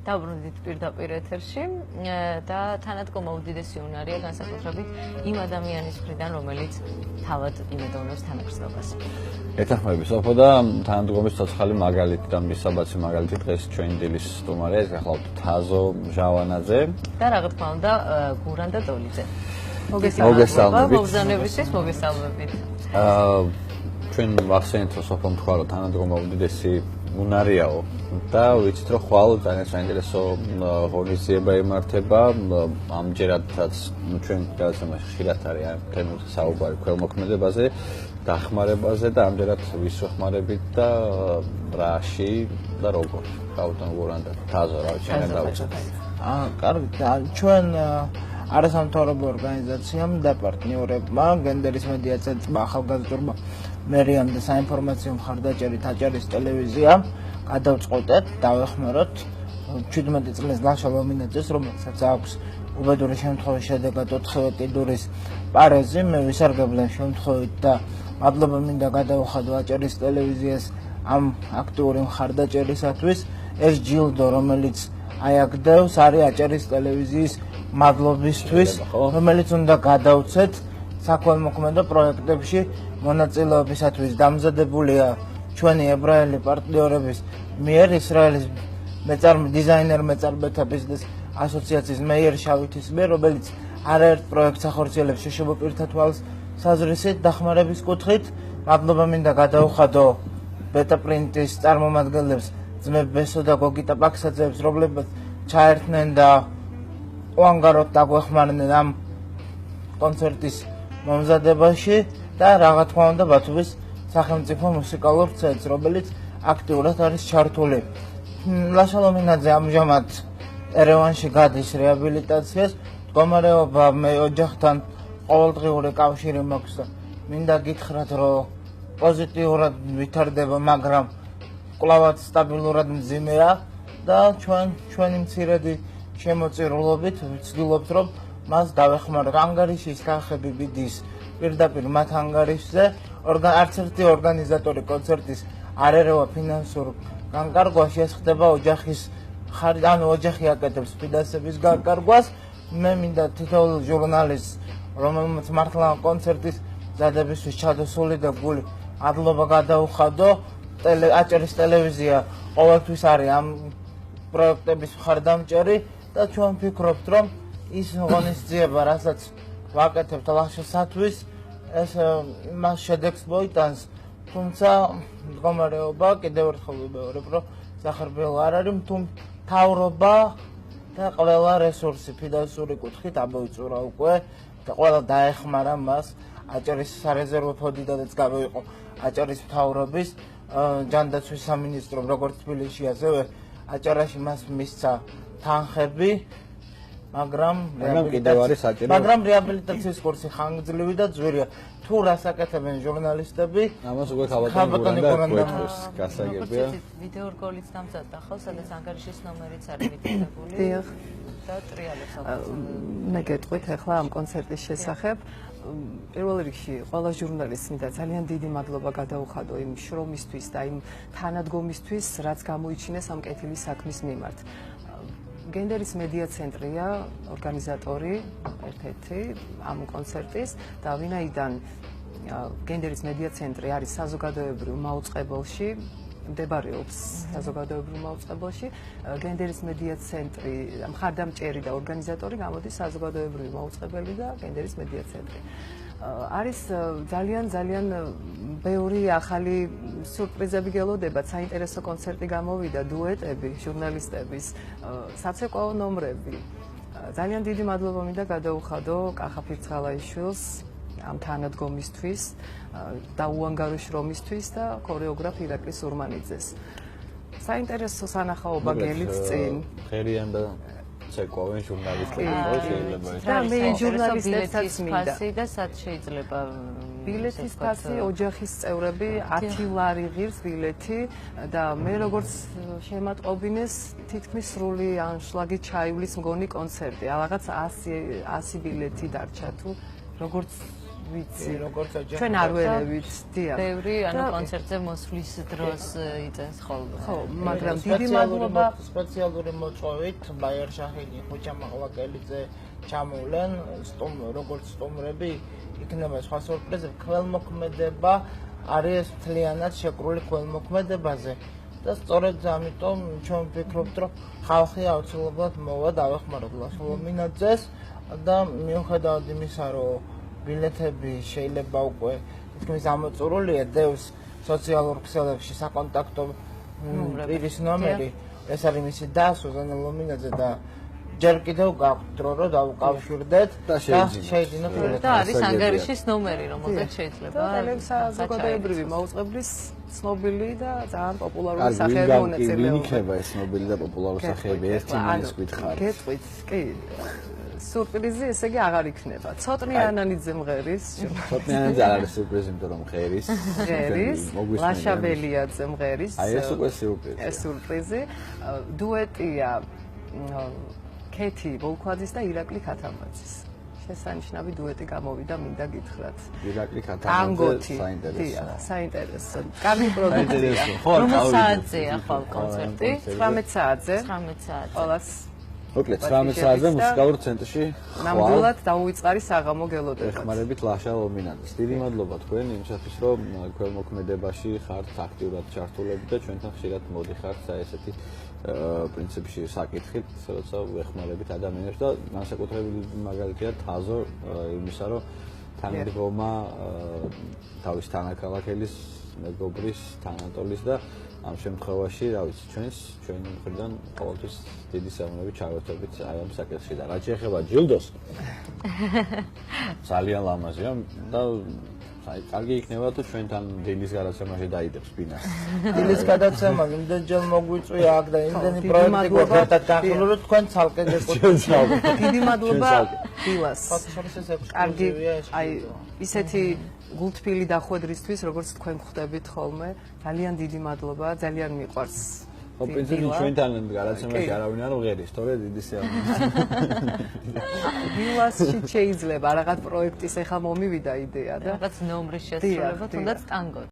დავბრუნდით პირდაპირ ეთერში და თანადგომა უდიდესი უნარია განსაკუთრებით იმ ადამიანის მხრიდან, რომელიც თავად იმედოვნებს თანაგრძნობას. ეთანხმები სოფო და თანადგომის ცოცხალი მაგალითი და მისაბაძი მაგალითი დღეს ჩვენი დილის სტუმარია, გახლავთ თაზო ჟავანაძე და რა თქმა უნდა გურან და დოლიძე. მოგესალმებით. მოგზაურობისთვის მოგესალმებით. ჩვენ ვახსენეთ რომ სოფო თქვა რომ თანადგომა უდიდესი უნარიაო და ვიცით რომ ხვალ ძალიან საინტერესო ღონისძიება იმართება ამჯერადაც ჩვენ გადაცემაში ხშირად არის ამ თემებზე საუბარი ქველმოქმედებაზე, დახმარებაზე და ამჯერად ვის ვეხმარებით და რაში და როგორ. გავუთან გურან და თაზო რა ჩვენ დავიწყოთ. კარგი, ჩვენ არასამთავრობო ორგანიზაციამ და პარტნიორებმა გენდერის მედია ცენტრმა ახალგაზრდობა მერიამ და საინფორმაციო მხარდაჭერით აჭარის ტელევიზია გადავწყვეტეთ დავეხმაროთ 17 წლის ლაშა ლომინაძეს, რომელსაც აქვს უბედური შემთხვევის შედეგად 4 კიდურის პარეზი. მე ვისარგებლე შემთხვევით და მადლობა მინდა გადავხადო აჭარის ტელევიზიას ამ აქტიური მხარდაჭერისათვის. ეს ჯილდო, რომელიც აიაგდევს, არის აჭარის ტელევიზიის მადლობისთვის, რომელიც უნდა გადავცეთ საქველმოქმედო პროექტებში მონაწილეობისათვის. დამზადებულია ჩვენი ებრაელი პარტნიორების მიერ ისრაელის დიზაინერ მეწარმეთა ბიზნეს ასოციაციის მეიერ შავითის მიერ, რომელიც არაერთ პროექტს ახორციელებს შეშობილ პირთა თვალსაზრისით დახმარების კუთხით. მადლობა მინდა გადავხადო ბეტა პრინტის წარმომადგენლებს ძმებ ბესო და გოგიტა პაქსაძეებს, რომლებიც ჩაერთნენ და უანგაროდ დაგვეხმარნენ ამ კონცერტის მომზადებაში და რა თქმა უნდა ბათუმის სახელმწიფო მუსიკალურ ცენტრს, რომელიც აქტიურად არის ჩართული. ლაშა ლომინაძე ამჟამად ერევანში გადის რეაბილიტაციას. მდგომარეობა მე ოჯახთან ყოველდღიური კავშირი მაქვს და მინდა გითხრათ, რომ პოზიტიურად ვითარდება, მაგრამ კვლავაც სტაბილურად მძიმეა და ჩვენი მცირედი შემოწირულობით ვცდილობთ, რომ მას დავეხმაროთ. ანგარიშის კახები ბიდის პირდაპირ მათ ანგარიშზე. არც ერთი ორგანიზატორი კონცერტის არ ერევა ფინანსურ განკარგვაში, ეს ხდება ოჯახის ოჯახი აკეთებს ფინანსების განკარგვას. მე მინდა თითოეულ ჟურნალისტს, რომელმაც მართლა კონცერტის მზადებისთვის ჩადოსული და გული მადლობა გადაუხადო. აჭარის ტელევიზია ყოველთვის არის ამ პროექტების მხარდამჭერი და ჩვენ ვფიქრობთ, რომ ის ღონისძიება, რასაც ვაკეთებთ ლაშასათვის, ეს მას შედეგს მოიტანს. თუმცა მდგომარეობა კიდევ ერთხელ ვიმეორებ, რომ სახარბელო არ არის, მთავრობა და ყველა რესურსი ფინანსური კუთხით ამოიწურა უკვე და ყველა დაეხმარა მას. აჭარის სარეზერვო ფონდიდანაც გამოიყო აჭარის მთავრობის ჯანდაცვის სამინისტრომ, როგორც თბილისში, ასევე აჭარაში მას მისცა თანხები, მაგრამ რეაბილიტაციის კურსი ხანგრძლივი და ძვირია. თუ რას აკეთებენ ჟურნალისტები, ამას უკვე ქალბატონი გურან დაგვეთქვეს, გასაგებია. ვიდეო რგოლიც დამზადდა ხო, სადაც ანგარიშის ნომერიც არის მითითებული. დიახ. და ტრიალებს. მე გეტყვით ახლა ამ კონცერტის შესახებ. პირველ რიგში ყველა ჟურნალისტს მინდა ძალიან დიდი მადლობა გადაუხადო იმ შრომისთვის და იმ თანადგომისთვის, რაც გამოიჩინეს ამ კეთილის საქმის მიმართ. გენდერის მედია ცენტრია ორგანიზატორი ერთ-ერთი ამ კონცერტის და ვინაიდან გენდერის მედია ცენტრი არის საზოგადოებრივ მაუწყებელში, მდებარეობს საზოგადოებრივ მაუწყებელში, გენდერის მედია ცენტრი მხარდამჭერი და ორგანიზატორი გამოდის საზოგადოებრივი მაუწყებელი და გენდერის მედია ცენტრი. არის ძალიან ბევრი ახალი სიურპრიზები გელოდებათ, საინტერესო კონცერტი გამოვიდა, დუეტები, ჟურნალისტების, საცეკვაო ნომრები. ძალიან დიდი მადლობა მინდა გადაუხადო კახა ფირცხალაიშვილს ამ თანადგომისთვის და უანგარო შრომისთვის და ქორეოგრაფ ირაკლი სურმანიძეს. საინტერესო სანახაობა გელით წინ. ღერიან და ცეკვავენ ჟურნალისტები, ხო შეიძლება ეს. და მე ჟურნალისტებსაც მინდა. და სად შეიძლება ბილეთის ფასი ოჯახის წევრები 10 ლარი ღირს ბილეთი და მე როგორც შემატყობინეს თითქმის სრული ანშლაგი ჩაივლის მგონი კონცერტი. რაღაც 100 ბილეთი დარჩა თუ როგორც ვიცი. როგორც აჯანყება. ჩვენ არ ვერევით, დიახ. ბევრი ანუ კონცერტზე მოსვლის დროს იწენს ხოლმე. ხო, მაგრამ დიდი მადლობა სპეციალური მოწვევით ბაიერ შაჰინი, ხუჩა მაყლაკელიძე ჩამოვლენ, როგორც სტუმრები იქნება სხვა სურპრიზები, ქველმოქმედება არის მთლიანად შეკრული ქველმოქმედებაზე. და სწორედ ამიტომ ჩვენ ვფიქრობთ, რომ ხალხი აუცილებლად მოვა დავეხმაროთ ლაშულომინაძეს და მიუხედავად იმისა, რომ ბილეთები შეიძლება უკვე თითქმის ამოწურულია დევს სოციალურ ქსელებში საკონტაქტო პირის ნომერი, ეს არის მისი და სუზანე ლომინაძე და ჯერ კიდევ გაქვთ დრო რომ დავუკავშირდეთ და შეიძინოთ ბილეთები. და არის ანგარიშის ნომერი, რომელზეც შეიძლება საზოგადოებრივი მაუწყებლის ცნობილი და ძალიან პოპულარული სახეები მონაწილეობა. ვინ იქნება ეს ცნობილი და პოპულარული სახეები? ერთი მაინც გითხარით. გეტყვით, კი. სურპრიზი ესე იგი აღარ იქნება. ცოტნე ანანიძე მღერის, ცოტნე ანანიძე არ არის სურპრიზი, იმიტომ რომ მღერის. ლაშა ბელიაძე მღერის. აი ეს უკვე სურპრიზია. ეს სურპრიზი დუეტია კეთი ბოლქვაძის და ირაკლი ქათამაძის. შესანიშნავი დუეტი გამოვიდა, მინდა გითხრათ. ირაკლი ქათამაძე საინტერესოა. საინტერესო. კარგი პროდუქცია. რომელ საათზეა ხვალ კონცერტი? 19 საათზე. 19 საათზე. ყველას მოკლედ 19 საათზე მუსიკალურ ცენტრში ნამდვილად დაუვიწყარი საღამო გელოდება. ეხმარებით ლაშა ლომინაძეს. დიდი მადლობა თქვენ იმისათვის, რომ ქველმოქმედებაში ხართ აქტიურად ჩართულები და ჩვენთან ხშირად მოდიხართ ესეთი პრინციპში საკითხით, როცა ვეხმარებით ადამიანებს და განსაკუთრებით მაგალითია თაზო იმისა, რომ თანადგომა თავის თანაქალაქელის მეგობრის თანატოლის და ამ შემთხვევაში, რა ვიცი, ჩვენ მხრიდან ყოველთვის დიდი სიამოვნებით ჩავერთებით აი ამ საკითხში და რაც შეეხება ჯილდოს ძალიან ლამაზია და აი კარგი იქნება თუ ჩვენთან დილის გადაცემაში დაიდებს ბინას. დილის გადაცემა იმდენჯერ მოგვიწვია აქ და იმდენი პროექტი გვერდად განხილული თქვენ ცალკე გეკუთვნით. დიდი მადლობა ბილას. ფაქტორის ეს კარგი, ექსკლუზივია ეს. აი ისეთი გულთბილი დახვედრისთვის, როგორც თქვენ ხვდებით ხოლმე, ძალიან დიდი მადლობა, ძალიან მიყვარს. ხო, პრინციპში ჩვენთან გადაცემაში არავინ არ მღერის, თორე დიდი სიამოვნებით. ბილასში შეიძლება რაღაც პროექტის ეხა მომივიდა იდეა და რაღაც ნომრის შესრულება, თუნდაც ტანგო.